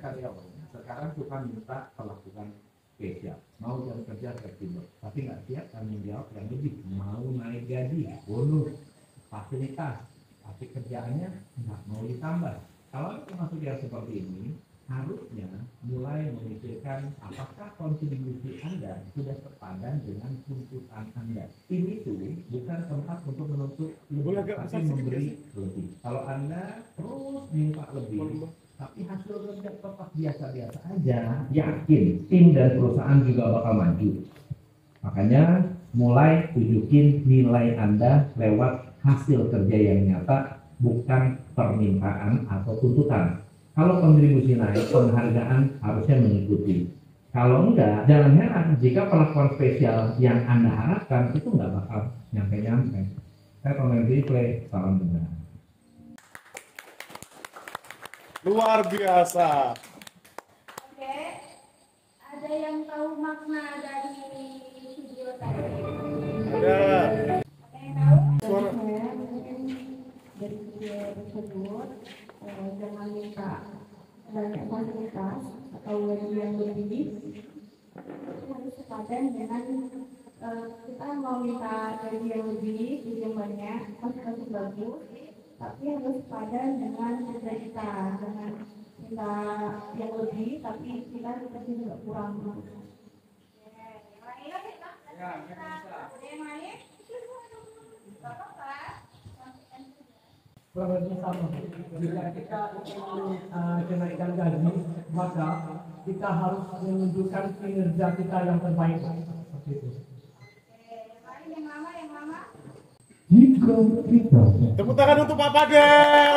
karyawan. Sekarang suka minta perlakuan spesial, mau jam kerja fleksibel, tapi nggak siap tanggung jawab yang lebih, mau naik gaji, bonus, fasilitas, tapi kerjaannya nggak mau ditambah. Kalau masuk yang seperti ini, harusnya mulai memikirkan apakah kontribusi Anda sudah sepadan dengan tuntutan Anda. Ini tuh bukan tempat untuk menuntut lebih, tapi memberi lebih. Kalau Anda terus minta lebih, tapi hasil kerja tetap biasa-biasa aja, yakin tim dan perusahaan juga bakal maju. Makanya mulai tunjukin nilai Anda lewat hasil kerja yang nyata, bukan permintaan atau tuntutan. Kalau kontribusi naik, penghargaan harusnya mengikuti. Kalau enggak, jangan heran jika perlakuan spesial yang Anda harapkan itu enggak bakal nyampe-nyampe. Saya pemain replay, salam dengar. Luar biasa. Oke, ada yang tahu makna dari video tadi? Ada. Ada yang tahu? Suara. Dari video tersebut, jangan minta banyak fasilitas atau gaji yang lebih, harus sepadan dengan kita mau minta gaji yang lebih, gaji yang banyak, fasilitas bagus, tapi harus sepadan dengan kerja kita. Jangan minta yang lebih, tapi kita kerja juga kurang. Kurang sama. Jika kita ingin kenaikan gaji, maka kita harus menunjukkan kinerja kita yang terbaik. Seperti itu. Yang lama. Jika kita Tepuk tangan untuk Pak Fadel.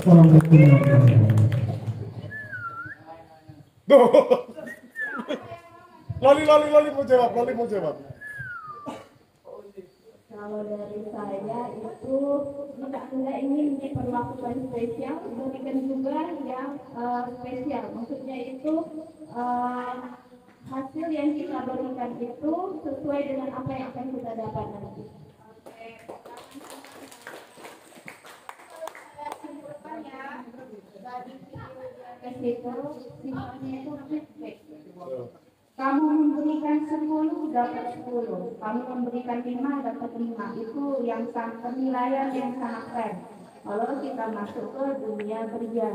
orang berkenaan, Tuh. Loli mau jawab. Kalau dari saya itu tidak ingin diperlakukan spesial, berikan juga yang spesial. Maksudnya itu hasil yang kita berikan itu sesuai dengan apa yang akan kita dapat nanti. Itu sifatnya itu feedback. Kamu memberikan 10 dapat 10, kamu memberikan 5 dapat 5. Itu yang penilaian yang sangat fair. Kalau kita masuk ke dunia kerja,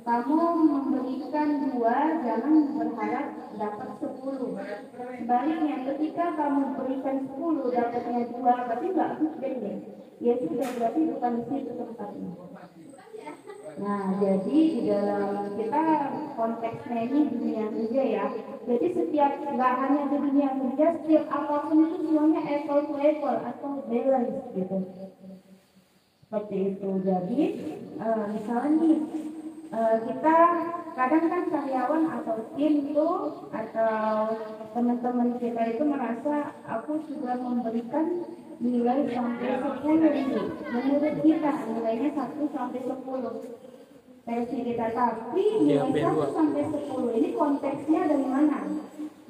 kamu memberikan 2, jangan berharap dapat 10. Sebaliknya, ketika kamu berikan 10 dapatnya 2, berarti nggak feedback deh. Ya sudah, berarti bukan di situ tempatnya. Nah, jadi di dalam kita konteksnya ini dunia kerja ya. Jadi setiap, nggak hanya di dunia kerja, setiap apapun itu semuanya apple to apple atau balance gitu. Seperti itu. Jadi misalnya nih, kita kadang kan karyawan atau tim itu atau teman-teman kita itu merasa aku sudah memberikan nilai sampai 10 ini. Menurut kita nilainya 1 sampai 10. Versi kita, tapi nilai 1 sampai 10 ini konteksnya dari mana?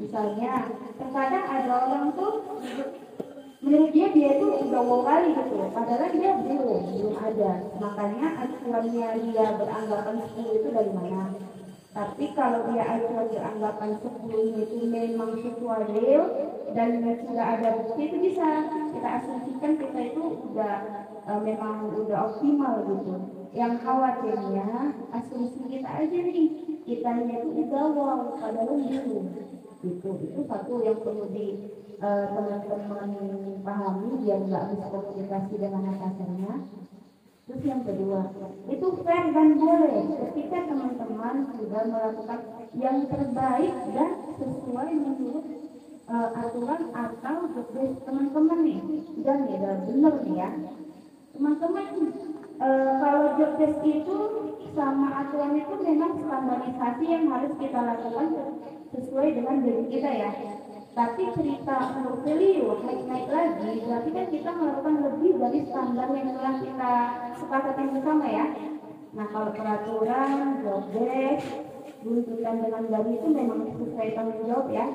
Misalnya, terkadang ada orang tuh menurut dia itu udah wow kali gitu, padahal dia belum ada. Makanya acuannya dia beranggapan 10 itu dari mana? Tapi kalau dia acuan beranggapan 10 itu memang sesuai real dan sudah ada bukti, itu bisa kita asumsikan kita itu udah memang udah optimal gitu. Yang khawatirnya asumsi kita aja nih, kitanya itu udah wow padahal belum gitu. Itu satu yang perlu di teman-teman pahami biar nggak miskomunikasi dengan atasannya. Terus yang kedua, itu fair dan boleh ketika teman-teman sudah melakukan yang terbaik dan sesuai menurut aturan atau job teman-teman nih. Dan ya benar nih ya teman-teman, kalau job desk itu sama aturan itu memang standarisasi yang harus kita lakukan sesuai dengan diri kita ya. Tapi cerita untuk value naik lagi, berarti kan kita melakukan lebih dari standar yang telah kita sepakati bersama ya. Nah kalau peraturan, job desk, tuntutan dengan gaji itu memang sesuai tanggung jawab ya.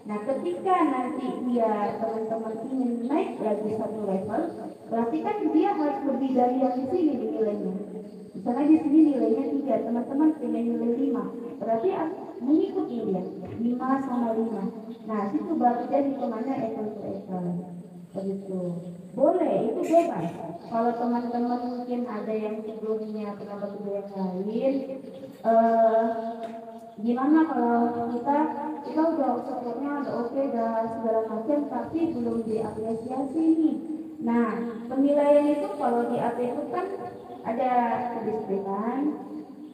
Nah ketika nanti dia teman-teman ingin naik lagi satu level, berarti kan dia harus lebih dari yang di sini nilainya. Misalnya di sini nilainya 3, teman-teman punya nilai 5. berarti mengikuti dia 5 sama 5. Nah situ baru jadi kemana apple to apple begitu. Boleh, itu bebas. Kalau teman-teman mungkin ada yang sebelumnya pernah bekerja yang lain, gimana kalau kita udah supportnya udah oke dan segala macam, tapi belum diapresiasi nih. Nah, penilaian itu kalau di AP itu kan ada kedisiplinan,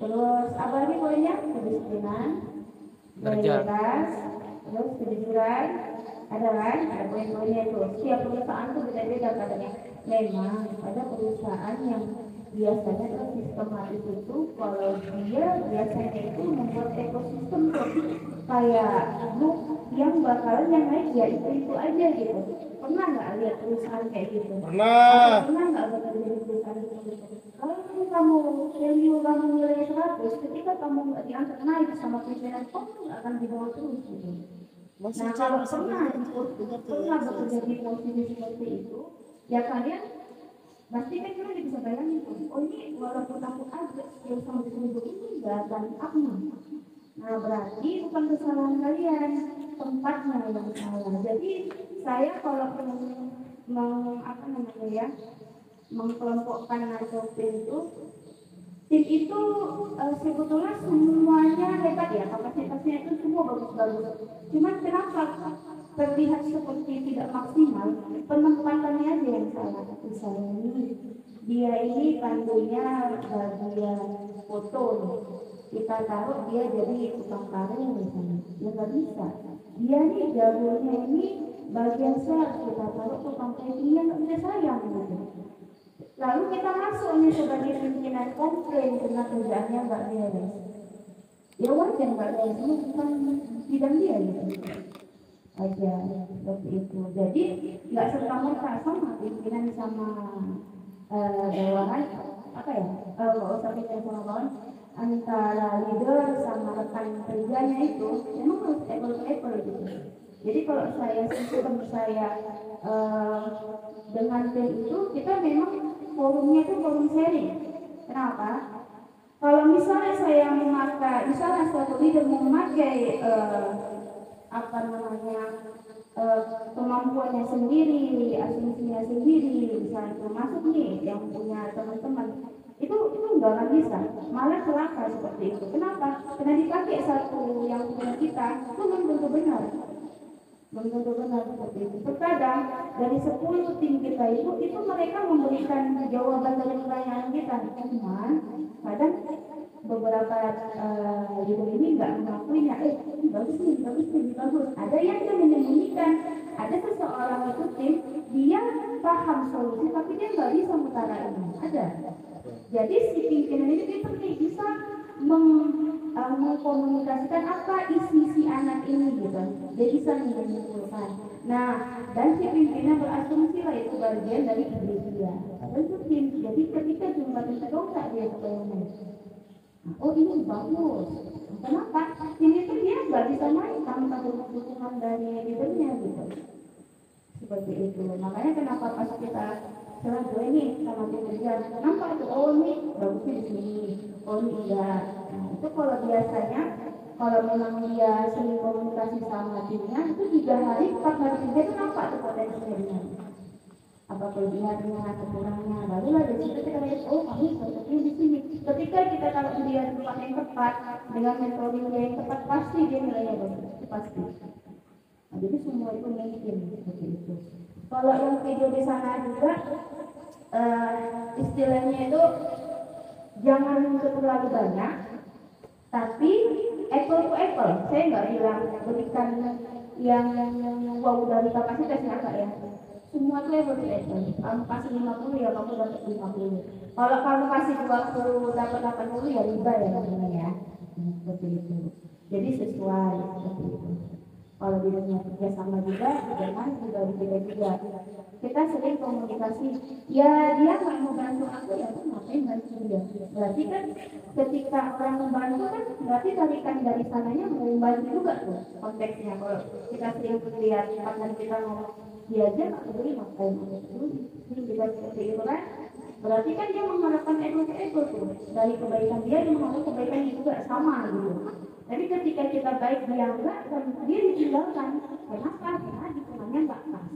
terus apa lagi poinnya? Kedisiplinan, loyalitas, terus kejujuran, ada kan? Ada poin-poinnya itu. Setiap perusahaan itu beda-beda katanya. Memang ada perusahaan yang biasanya itu sistematis itu, kalau dia biasanya itu membuat ekosistem tuh kayak grup yang bakalan yang naik ya itu aja gitu. Pernah nggak lihat perusahaan kayak gitu? Pernah. Pernah nggak bekerja di perusahaan gitu? Kalau kamu value kamu nilai 100, ketika kamu nggak diangkat naik sama pimpinan, kamu nggak akan dibawa terus gitu. Nah kalau pernah bekerja di posisi seperti itu, ya kalian pasti kan kalian bisa bayangin tuh, oh ini walaupun aku ada skill sama disebut ini nggak akan aman. Nah berarti bukan kesalahan kalian, tempatnya yang salah. Jadi saya kalau mengkelompokkan atau tim itu sebetulnya semuanya hebat ya, kapasitasnya itu semua bagus-bagus. Cuman kenapa terlihat seperti tidak maksimal? Penempatannya aja yang salah. Misalnya dia ini pandunya bagian foto nih. Kita taruh dia jadi tukang karung misalnya, ya nggak bisa. Dia nih jagonya ini bagian sales, kita taruh tukang packingnya nggak bisa sayang gitu. Lalu kita masuk nih sebagai pimpinan komplain karena kerjaannya nggak beres. Ya wajar nggak beres, itu bukan bidang dia gitu. Aja seperti itu. Jadi nggak serta merta sama pimpinan sama bawahan apa ya? Nggak usah pimpinan sama bawahan, antara leader sama rekan kerjanya itu memang harus apple to apple gitu. Jadi kalau saya sistem saya dengan tim itu kita memang forumnya itu forum sharing. Kenapa? Kalau misalnya saya memakai, misalnya suatu leader memakai kemampuannya sendiri, asumsinya sendiri, misalnya termasuk nih yang punya teman-teman, itu nggak akan bisa, malah celaka seperti itu. Kenapa? Karena dipakai satu yang punya kita itu belum tentu benar seperti itu. Terkadang dari 10 tim kita itu mereka memberikan jawaban dari pertanyaan kita, cuman kadang beberapa leader ini nggak mengakuinya. Bagus. Ada yang menyembunyikan. Ada seseorang itu tim dia paham solusi tapi dia nggak bisa mengutarakan. Ada. Jadi si pimpinan itu bisa mengkomunikasikan apa isi si anak ini gitu. Dia bisa menyimpulkan. Nah, dan si pimpinan berasumsi lah itu bagian dari ide dia. Itu tim. Jadi ketika jumlah itu dongkrak dia kebayangnya. Oh ini bagus. Kenapa? Ini tuh dia nggak bisa main tanpa dukungan dari leadernya gitu. Seperti itu. Makanya kenapa pas kita setelah gue nih sama tim kerja, kenapa tuh? Oh ini bagusnya di sini. Oh ini enggak. Nah, itu kalau biasanya kalau memang dia sering komunikasi sama timnya itu 3 hari 4 hari kerja itu nampak tuh potensinya. Apa kelebihannya, kekurangannya, barulah dari situ kita lihat, oh kamu seperti di sini. Ketika kita taruh dia di tempat yang tepat dengan metode yang tepat, pasti dia nilainya bagus, itu pasti. Nah, jadi semua itu mungkin seperti itu. Kalau yang video di sana juga istilahnya itu jangan terlalu banyak, tapi apple to apple. Saya nggak bilang berikan yang wow dari kapasitasnya apa ya. Semua tuh apple to apple. Kamu kasih 50 ya kamu dapat 50. Kalau kamu kasih 20 dapat 80 ya riba ya namanya ya. Seperti itu. Jadi sesuai seperti itu. Kalau di dunia kerja sama juga, jangan juga juga. Kita sering komunikasi. Ya dia nggak mau bantu aku ya aku ngapain bantu dia. Berarti kan ketika orang membantu kan berarti tarikan dari sananya mau membantu juga tuh konteksnya. Kalau kita sering lihat partner kita ngomong dia aja nggak peduli ngapain aku ini juga seperti itu kan. Berarti kan dia mengharapkan ego tuh dari kebaikan dia mengharapkan kebaikan juga sama gitu. Tapi ketika kita baik dia enggak, dan dia ditinggalkan. Kenapa? Karena hitungannya enggak pas.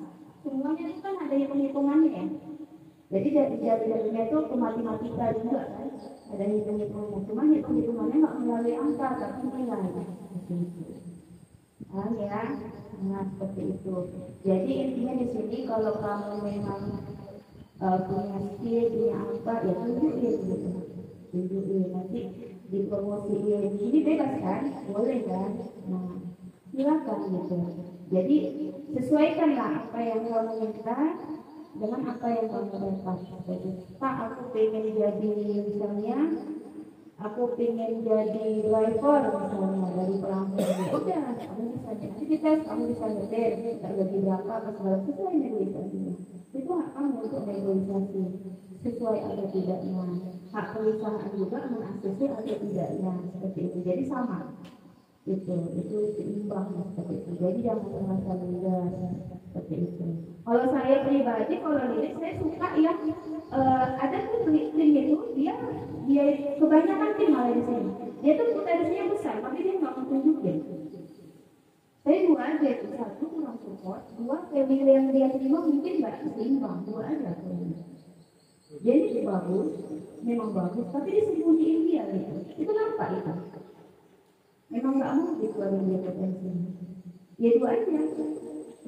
Semuanya itu kan ada hitung-hitungannya ya. Jadi dari jari-jarinya itu ke matematika juga kan. Ada hitung-hitungannya. Cuma hitung-hitungannya nggak melalui angka, tapi nilai. Seperti itu. Ya, nah seperti itu. Jadi intinya di sini kalau kamu memang punya skill, punya apa, ya tunjukin gitu. Tunjukin nanti dipromosiin. Ini bebas kan? Boleh kan? Nah, silakan gitu. Jadi sesuaikanlah apa yang kamu minta dengan apa yang kamu dapat. Jadi, Pak, aku pengen jadi misalnya, aku pengen jadi driver misalnya dari pelampung. Ya udah, kamu bisa jadi kita, kamu bisa nyetir, kita gaji berapa, apa segala sesuai negosiasinya. Itu hak kamu untuk negosiasi sesuai atau tidaknya. Hak perusahaan juga mengaksesi atau tidaknya seperti itu. Jadi sama. Itu seimbang seperti itu. Jadi jangan terasa luas seperti itu. Kalau saya pribadi, kalau lirik saya suka yang ada tuh tim itu dia kebanyakan tim malah di sini. Dia tuh potensinya besar, tapi dia nggak mau tunjukin. Saya dua aja itu, satu kurang support, dua value yang dia terima mungkin nggak seimbang, dua aja. Jadi itu bagus, memang bagus, tapi disembunyiin dia gitu. Itu kenapa itu? Memang nggak mau dikeluarin dia potensinya. Ya dua aja.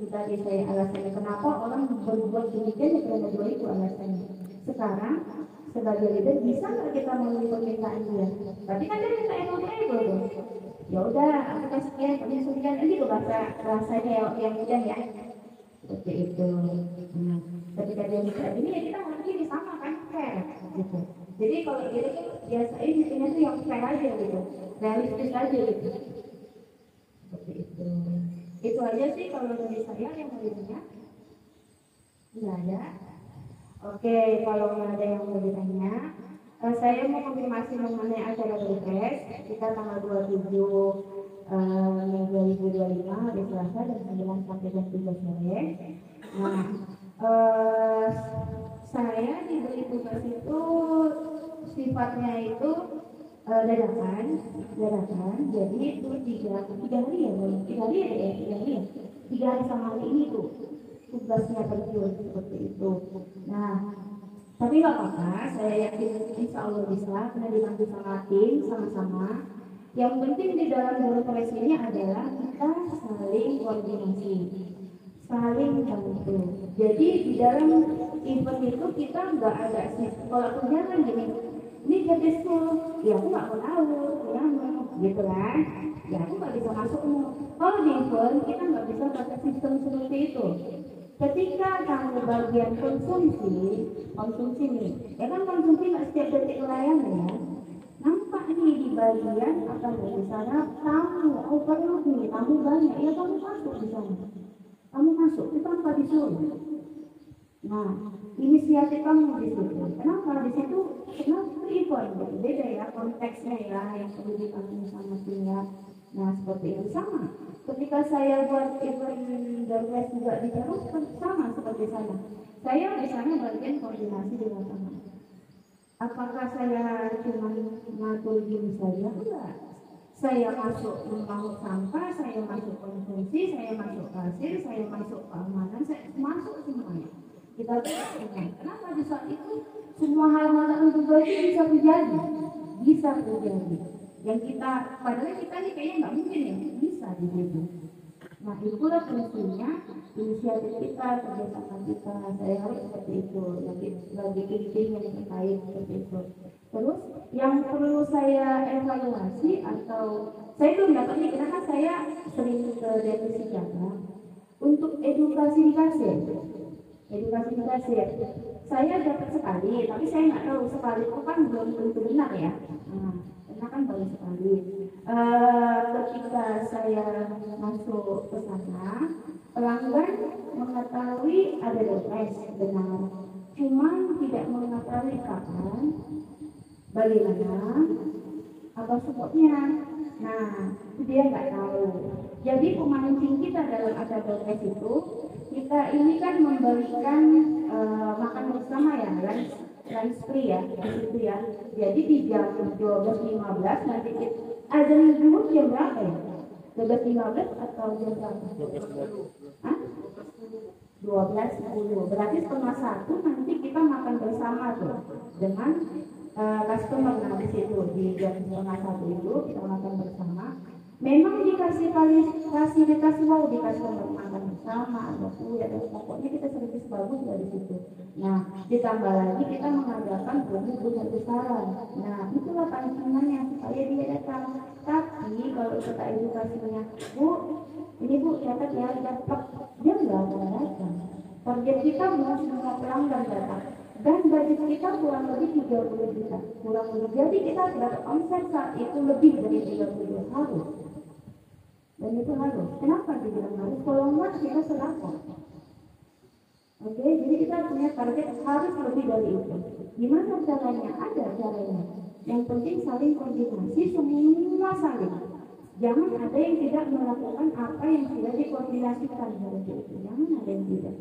Tadi saya alasannya kenapa orang berbuat demikian ya karena dua itu alasannya. Sekarang sebagai leader bisa nggak kita memenuhi permintaan dia? Tapi kan dia minta able. Ya udah, aku kasih sekian, kamu sekian, ini loh bahasanya yang mudah ya. Seperti itu. Nah, ketika dia minta ini ya kita harus ini sama kan fair gitu. Jadi kalau dia itu biasain intinya tuh yang fair aja gitu, realistis aja gitu. Seperti itu. Itu aja sih kalau dari saya yang mau ditanya. Tidak ada. Oke, kalau nggak ada yang mau ditanya, saya mau konfirmasi mengenai acara Berkes. Kita tanggal 27 Mei 2025 hari Selasa jam 9 sampai jam 3 sore. Nah, saya diberi tugas itu sifatnya itu dadakan. Jadi itu tiga hari sama hari ini tuh tugasnya terjun seperti itu. Nah, tapi nggak apa-apa, saya yakin insya Allah bisa karena dibantu sama tim sama-sama. Yang penting di dalam Berkes ini adalah kita saling koordinasi, saling bantu. Jadi di dalam event itu kita nggak ada sih. Kalau aku jangan gini, ini jadi school, ya aku nggak mau tahu, gitu kan? Ya aku nggak bisa masuk. Kalau di event kita nggak bisa pakai sistem seperti itu. Ketika kamu bagian konsumsi nih, ya kan konsumsi nggak setiap detik melayani ya. Nampak nih di bagian apa nih di sana tamu overload nih, tamu banyak, ya kamu masuk di sana. Kamu masuk, itu tanpa disuruh. Nah, inisiatif kamu di situ. Kenapa di situ? Kenapa event? Beda ya konteksnya ya, yang pendidikan sama timnya. Nah, seperti itu sama. Ketika saya buat event Berkes juga di Terus sama seperti sana. Saya di sana bagian koordinasi di lapangan. Apakah saya cuma ngatur diri saja? Enggak. Saya masuk membangun sampah, saya masuk konsumsi, saya masuk kasir, saya masuk keamanan, saya masuk semuanya. Kita berpikir, kenapa di saat itu semua hal-hal tertentu itu bisa terjadi. Yang kita, padahal kita ini kayaknya nggak mungkin ya, bisa di situ. Nah itulah fungsinya inisiatif kita, kerjasama kita. Saya harus seperti itu, lagi inti yang terkait seperti itu. Terus yang perlu saya evaluasi atau saya belum dapat nih, karena saya sering ke revisi data untuk edukasi di kasir. Saya dapat sekali, tapi saya nggak tahu sekali itu kan belum tentu benar ya. Nah, karena kan baru sekali. Ketika saya masuk ke sana, pelanggan mengetahui ada Berkes benar, cuma tidak mengetahui kapan, bagaimana, apa supportnya. Nah, itu dia nggak tahu. Jadi pemancing kita dalam acara Berkes itu, kita ini kan memberikan makan bersama ya, lunch free ya, di situ ya. Jadi di jam 12.15 nanti Azan zuhur jam berapa ya? 12.15 atau jam berapa? 12.50. Hah? 12.10. Berarti setengah satu nanti kita makan bersama tuh dengan customer. Nah di situ di jam setengah satu itu kita makan bersama. Memang dikasih fasilitas wow di customer makan bersama, ada kue, ada pokoknya kita servis bagus dari situ. Nah ditambah lagi kita mengadakan promo besar-besaran. Nah itulah tantangannya supaya dia datang. Tapi kalau kita edukasinya, Bu, ini Bu catat ya dapat, dia nggak akan datang. Target kita mau semua pelanggan datang. Dan budget kita kurang lebih 30 juta. Kurang lebih. Jadi kita dapat omset saat itu lebih dari 30 juta harus. Dan itu harus. Kenapa dibilang harus? Kalau enggak kita selapor. Oke, jadi kita punya target harus lebih dari itu. Gimana caranya? Ada caranya. Yang penting saling koordinasi, semua saling. Jangan ada yang tidak melakukan apa yang sudah dikoordinasikan dari itu. Jangan ada yang tidak.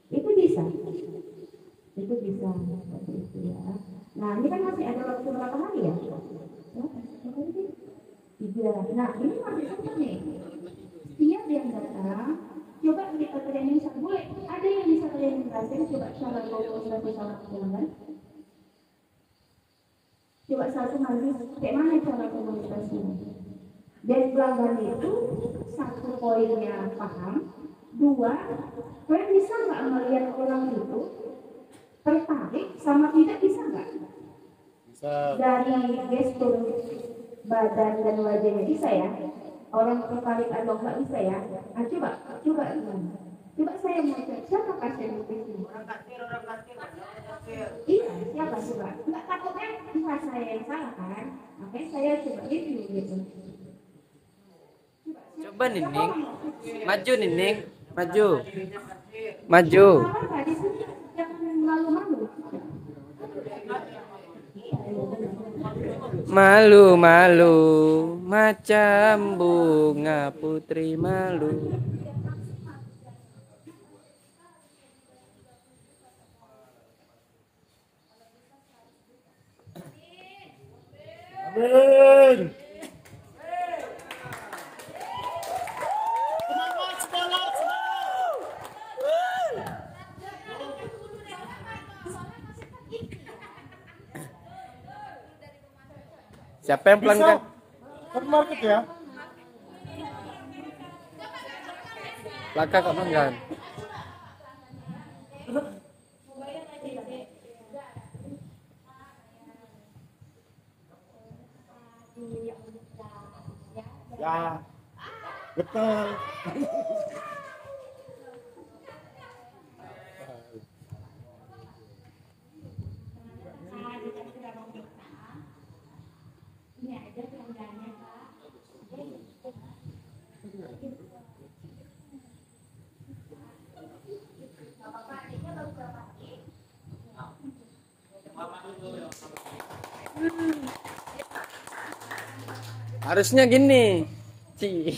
Itu bisa. Itu bisa seperti itu ya. Nah ini kan masih ada waktu berapa hari ya? Tiga. Nah ini masih sempat nih. Setiap yang datang, coba kita training boleh. Ada yang bisa training berhasil? Coba cara komunikasi sama pelanggan. Coba satu kali, kayak mana cara komunikasinya? Dan pelanggan itu satu poinnya paham, dua, kalian bisa nggak melihat orang itu tertarik sama tidak, bisa nggak? Bisa. Dari gestur badan dan wajahnya bisa ya? Orang tertarik atau nggak bisa ya? Nah, coba saya mau cek siapa pasien di sini? Orang kasir. Iya, siapa coba? Nggak takutnya bisa saya yang salah kan? Makanya saya coba review gitu. Coba Nining, maju Nining, maju. Apa di sini jangan malu-malu. Malu-malu macam bunga putri malu. Amin. Semangat. Siapa yang pelanggan? Supermarket ya. Laka kok pelanggan? Ya. Betul. Ini ada pelanggannya Pak. Harusnya gini. Ci.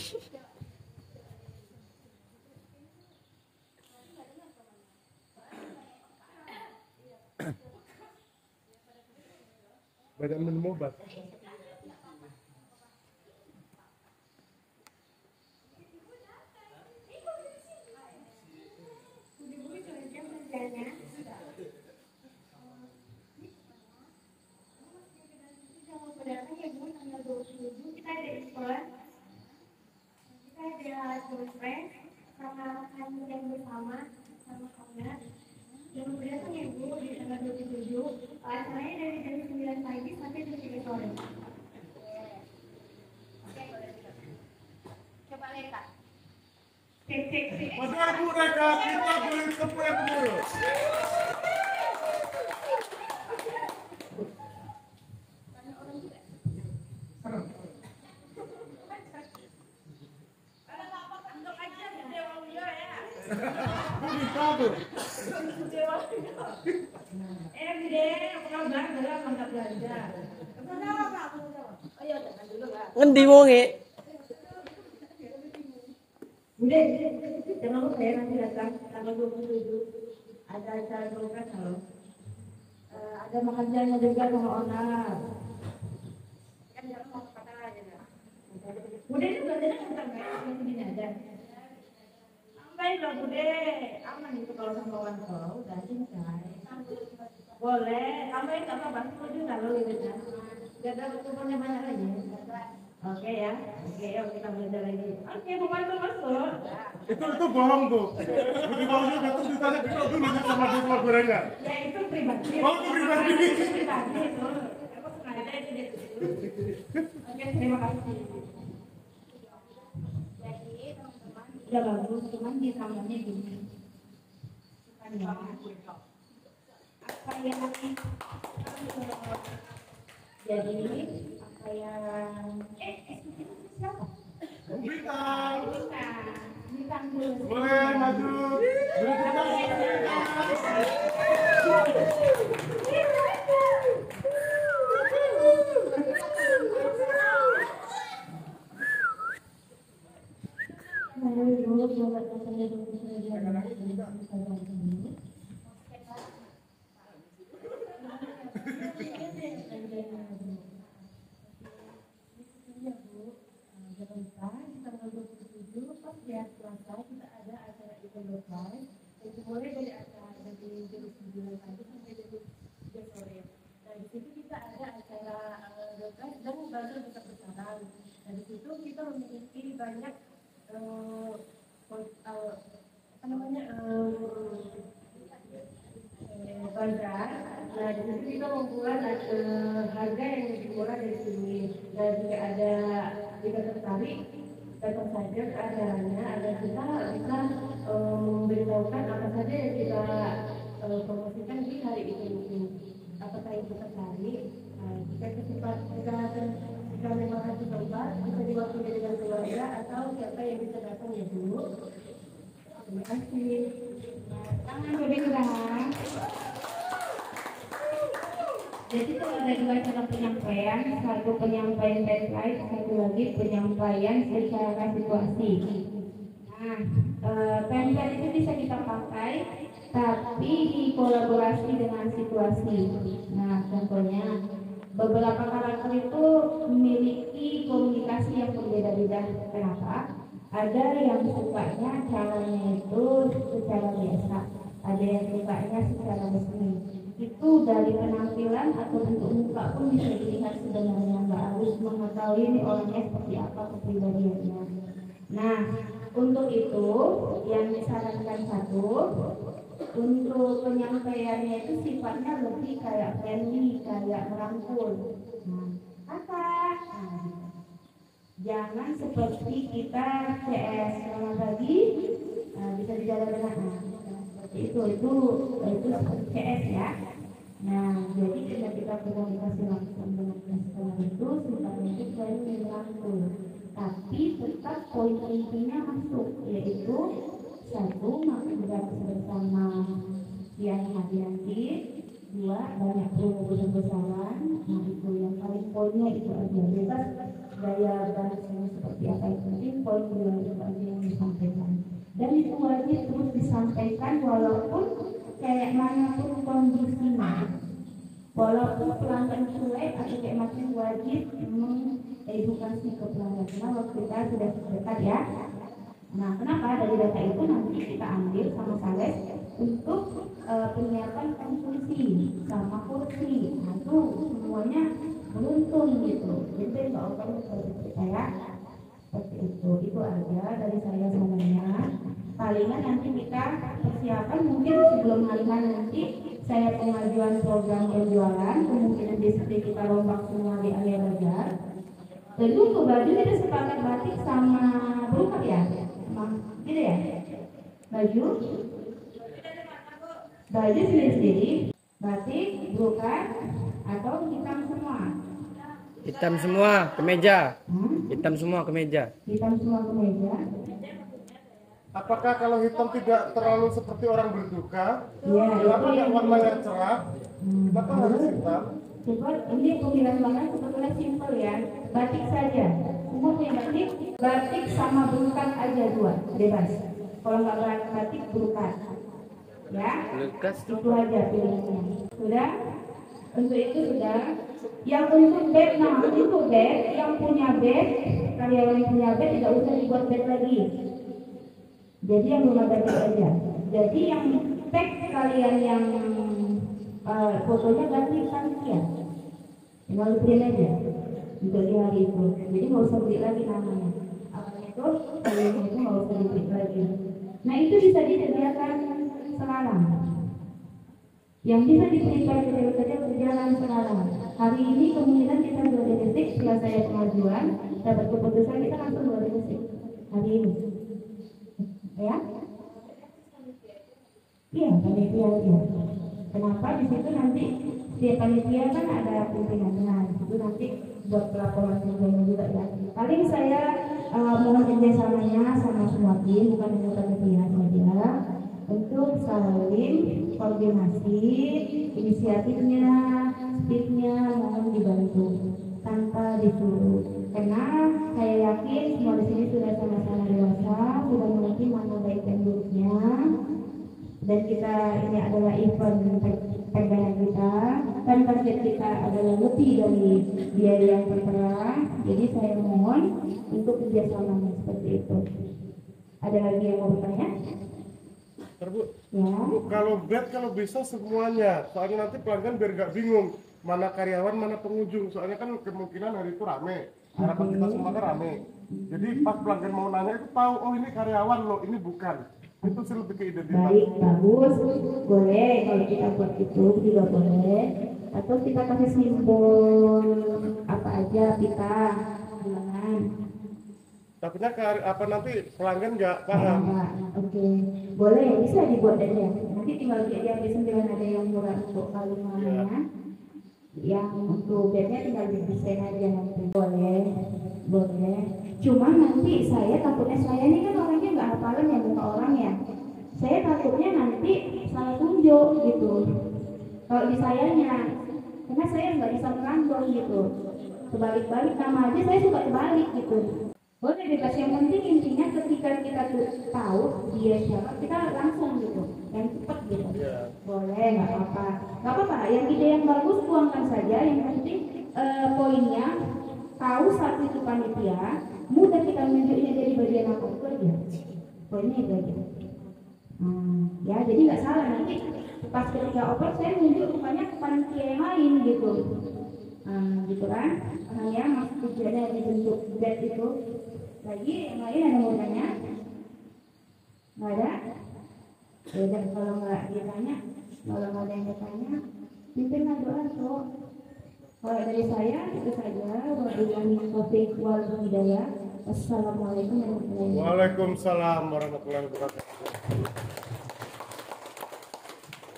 Banyak minum obat. Kita ada event, kita ada conference sama kami yang bersama sama owner. Jangan berdatang ya Bu di tanggal 27. Acaranya dari jam 9 pagi sampai jam 3 sore. Coba lihat. Cek. Padahal Bu Reka, kita beli tepung yang dulu. Kabur. Ngendi wonge? Udah, jangan lupa ya nanti datang tanggal 27 ada acara program loh. Ada makan siangnya juga sama owner. Kan jangan mau kata aja. Udah itu belajarnya tentang masih gini aja. Baik dong, Bude. Aman itu kalau sama kawan kau, udah cincai. Boleh, tambahin apa bahasa juga lo gitu kan. Gak ada kuponnya banyak lagi. Oke ya, oke yuk kita belajar lagi. Oke, bukan masuk. Itu bohong tuh. Budi Pausi datang ditanya kita dulu sama dia telur gorengan. Ya itu pribadi. Oh, itu pribadi. Itu pribadi itu. Aku sengaja itu dia. Oke, terima kasih. Jadi teman-teman udah bagus, cuman ditambahnya gini. Bukan ya. Apa yang jadi apa yang siapa? Bintang. Bintang dulu. Boleh maju. Beri tepuk Mulai dari acara dari jam 9 pagi sampai jam 3 sore. Nah di situ kita ada acara dokas dan belajar besar besaran. Nah di situ kita memiliki banyak apa namanya bazar. Nah di situ kita membuat harga yang lebih murah dari sini. Nah jika ada jika tertarik datang saja ke acaranya agar kita bisa memberitahukan apa saja yang kita promosikan di hari itu. Apakah itu tertarik? Jika jika memang harus coba bisa diwakili dengan keluarga atau siapa yang bisa datang ya Bu. Terima kasih. Tangan berdiri. Jadi itu ada dua cara penyampaian, satu penyampaian deadline, satu lagi penyampaian secara situasi. Nah, template itu bisa kita pakai, tapi dikolaborasi dengan situasi. Nah, contohnya beberapa karakter itu memiliki komunikasi yang berbeda-beda. Kenapa? Ada yang sukanya caranya itu secara biasa, ada yang sukanya secara resmi. Itu dari penampilan atau bentuk muka pun bisa dilihat sebenarnya, nggak harus mengetahui ini orangnya seperti apa kepribadiannya. Nah, untuk itu yang disarankan satu, untuk penyampaiannya itu sifatnya lebih kayak friendly, kayak merangkul. Nah, kakak, jangan seperti kita CS selamat pagi, bisa dijaga dengan seperti itu seperti CS ya. Nah, jadi ketika kita komunikasi langsung dengan customer itu sifatnya itu friendly merangkul, tapi tetap poin intinya masuk, yaitu satu makan bersama yang hati-hati, dua banyak promo besaran. Nah itu yang paling poinnya itu aja, bebas gaya bahasanya seperti apa yang penting poin dua itu aja yang disampaikan, dan itu wajib terus disampaikan walaupun kayak manapun kondisinya, walaupun pelanggan cuek atau kayak macam wajib mengedukasi ke pelanggan. Karena waktu kita sudah dekat ya. Nah, kenapa dari data itu nanti kita ambil sama sales untuk penyiapan konsumsi sama kursi. Nah, itu semuanya beruntung gitu. Jadi nggak usah seperti saya seperti itu aja dari saya semuanya. Palingan nanti kita persiapan mungkin sebelum hari nanti saya pengajuan program penjualan, kemungkinan besok kita rombak semua di area bazar. Dan untuk baju kita sepakat batik sama brokat ya, gitu ya. Baju sendiri-sendiri, batik, brokat, atau hitam semua. Hitam semua kemeja. Hitam semua kemeja. Hitam semua kemeja. Apakah kalau hitam tidak terlalu seperti orang berduka? Iya, Kenapa itu nggak yang warna yang cerah? Kenapa harus hitam? coba ini pemilihan bahan sebetulnya simpel ya, batik saja. Semua punya batik sama brokat aja dua, bebas. Kalau nggak batik brokat, ya. Lukas Itu aja pilihannya. Sudah? Untuk itu sudah. Yang untuk bed, nah untuk bed yang punya bed karyawan yang punya bed tidak usah dibuat bed lagi. Jadi yang belum ada bed aja. Jadi yang tag kalian yang fotonya ganti panitia. Tinggal print aja untuk di hari itu. Jadi nggak usah beli lagi namanya. Apanya itu kalian itu nggak usah dibeli lagi. Nah itu bisa disediakan sekarang. Yang bisa diberikan saja berjalan sekarang. Hari ini kemungkinan kita 2 detik setelah saya pengajuan dapat keputusan kita langsung 2 detik hari ini. Ya? Iya, panitia ya. Kenapa di situ nanti setiap panitia kan ada pimpinannya. Di situ nanti buat pelaporan semuanya juga ya. Paling saya mohon kerjasamanya sama semua tim, bukan hanya panitia saja, untuk saling koordinasi, inisiatifnya, speednya mohon dibantu tanpa disuruh. Karena saya yakin semua di sini sudah sama-sama dewasa, sudah mengerti mana baik dan buruknya. Dan kita ini adalah event pegangan kita, dan target kita adalah lebih dari biaya yang tertera. Jadi saya mohon untuk kerjasamanya seperti itu. Ada lagi yang mau bertanya? Bu, Ya. Bu, kalau bed kalau bisa semuanya, soalnya nanti pelanggan biar gak bingung mana karyawan mana pengunjung, soalnya kan kemungkinan hari itu rame, harapan kita semua kan rame. Jadi pas pelanggan mau nanya itu tahu, oh ini karyawan loh, ini bukan. Itu sih lebih ke identitas. Baik, bagus, boleh kalau kita buat itu juga boleh. Atau kita kasih simbol apa aja kita, jangan. Takutnya apa nanti pelanggan nggak paham. Oke, boleh bisa dibuat aja. Nanti tinggal dia sembilan ada yang murah untuk kalimatnya, yang untuk bednya tinggal didesain aja nanti. Boleh, boleh. Cuma nanti saya takutnya saya ini kan orangnya nggak hafalan ya muka orang ya. Saya takutnya nanti salah tunjuk gitu. Kalau di sayanya, karena saya nggak bisa merangkul gitu. Kebalik-balik nama aja saya suka kebalik gitu. Boleh bebas, yang penting intinya ketika kita tahu dia siapa kita langsung gitu, yang cepat gitu. Boleh, nggak apa-apa, nggak apa-apa. Yang ide yang bagus buangkan saja. Yang penting poinnya tahu saat itu panitia, mudah kita menunjuknya jadi bagian apa itu aja. Poinnya itu aja. Ya jadi nggak salah nanti pas ketika oper saya nunjuk rupanya ke panitia yang lain gitu. Gitu kan? Hanya maksud tujuannya dibentuk bed itu. Lagi yang lain ada mau tanya? Nggak ada? Ya kalau nggak ditanya, kalau nggak ada yang ditanya, pimpinlah doa tuh. Kalau dari saya itu saja. Wabillahi taufiq wal hidayah. Wassalamualaikum warahmatullahi wabarakatuh. Waalaikumsalam warahmatullahi wabarakatuh.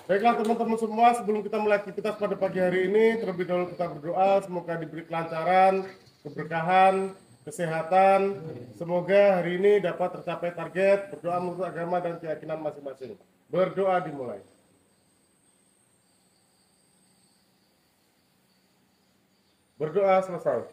Baiklah teman-teman semua, sebelum kita mulai aktivitas pada pagi hari ini, terlebih dahulu kita berdoa semoga diberi kelancaran, keberkahan, kesehatan. Semoga hari ini dapat tercapai target. Berdoa menurut agama dan keyakinan masing-masing. Berdoa dimulai. Berdoa selesai.